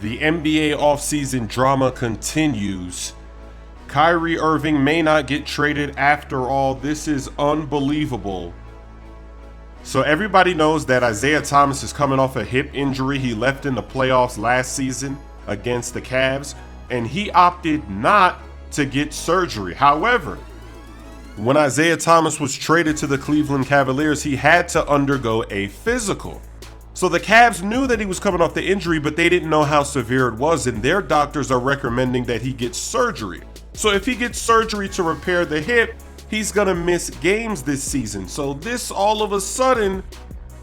The NBA offseason drama continues. Kyrie Irving may not get traded after all. This is unbelievable. So everybody knows that Isaiah Thomas is coming off a hip injury. He left in the playoffs last season against the Cavs, and he opted not to get surgery. However, when Isaiah Thomas was traded to the Cleveland Cavaliers, he had to undergo a physical. So the Cavs knew that he was coming off the injury, but they didn't know how severe it was, and their doctors are recommending that he get surgery. So if he gets surgery to repair the hip, he's gonna miss games this season. So this all of a sudden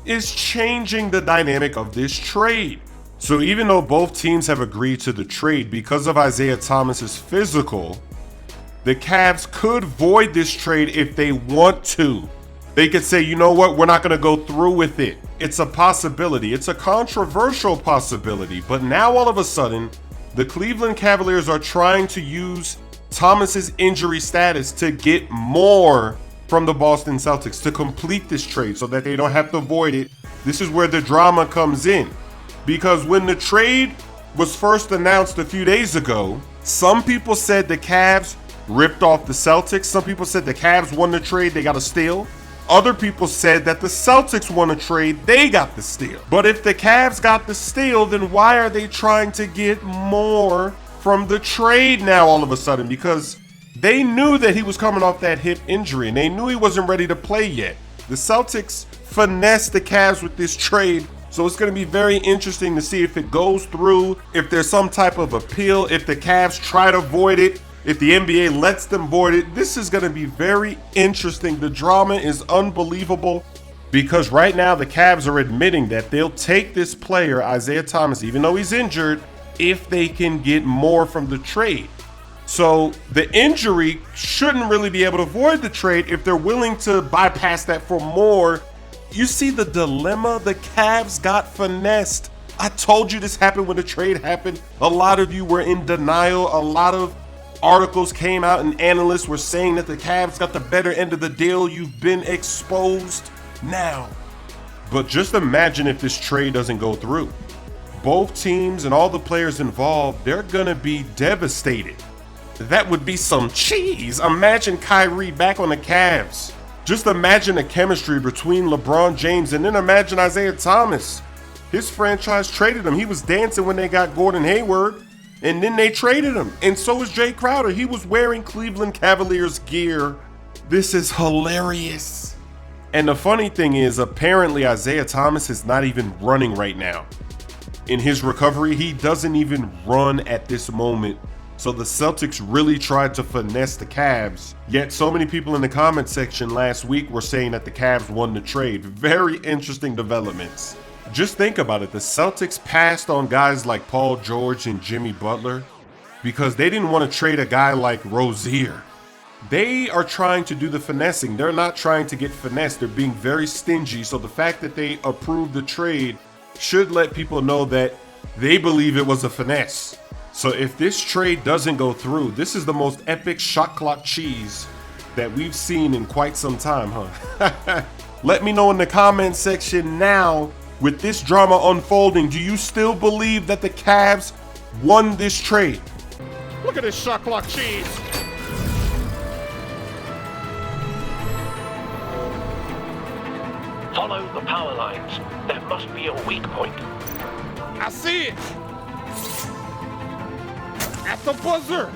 is changing the dynamic of this trade. So even though both teams have agreed to the trade because of Isaiah Thomas's physical, the Cavs could void this trade if they want to. They could say, you know what, we're not going to go through with it. It's a possibility. It's a controversial possibility. But now all of a sudden, the Cleveland Cavaliers are trying to use Thomas's injury status to get more from the Boston Celtics to complete this trade so that they don't have to void it. This is where the drama comes in. Because when the trade was first announced a few days ago, some people said the Cavs ripped off the Celtics. Some people said the Cavs won the trade, they got a steal. Other people said that the Celtics won a trade, they got the steal. But if the Cavs got the steal, then why are they trying to get more from the trade now all of a sudden? Because they knew that he was coming off that hip injury and they knew he wasn't ready to play yet. The Celtics finessed the Cavs with this trade. So it's going to be very interesting to see if it goes through, if there's some type of appeal, if the Cavs try to void it, if the NBA lets them void it. This is going to be very interesting. The drama is unbelievable because right now the Cavs are admitting that they'll take this player, Isaiah Thomas, even though he's injured, if they can get more from the trade. So the injury shouldn't really be able to void the trade if they're willing to bypass that for more. You see the dilemma? The Cavs got finessed. I told you this happened when the trade happened. A lot of you were in denial. A lot of articles came out and analysts were saying that the Cavs got the better end of the deal. You've been exposed now. But just imagine if this trade doesn't go through. Both teams and all the players involved, they're gonna be devastated. That would be some cheese. Imagine Kyrie back on the Cavs. Just imagine the chemistry between LeBron James, and then imagine Isaiah Thomas. His franchise traded him. He was dancing when they got Gordon Hayward, and then they traded him. And so was Jay Crowder. He was wearing Cleveland Cavaliers gear. This is hilarious. And the funny thing is, apparently Isaiah Thomas is not even running right now. In his recovery, he doesn't even run at this moment. So the Celtics really tried to finesse the Cavs. Yet so many people in the comment section last week were saying that the Cavs won the trade. Very interesting developments. Just think about it. The Celtics passed on guys like Paul George and Jimmy Butler because they didn't want to trade a guy like Rozier. They are trying to do the finessing. They're not trying to get finessed. They're being very stingy. So the fact that they approved the trade should let people know that they believe it was a finesse. So if this trade doesn't go through, this is the most epic shot clock cheese that we've seen in quite some time, huh? Let me know in the comment section now, with this drama unfolding, do you still believe that the Cavs won this trade? Look at this shot clock cheese. Follow the power lines. There must be a weak point. I see it. At the buzzer.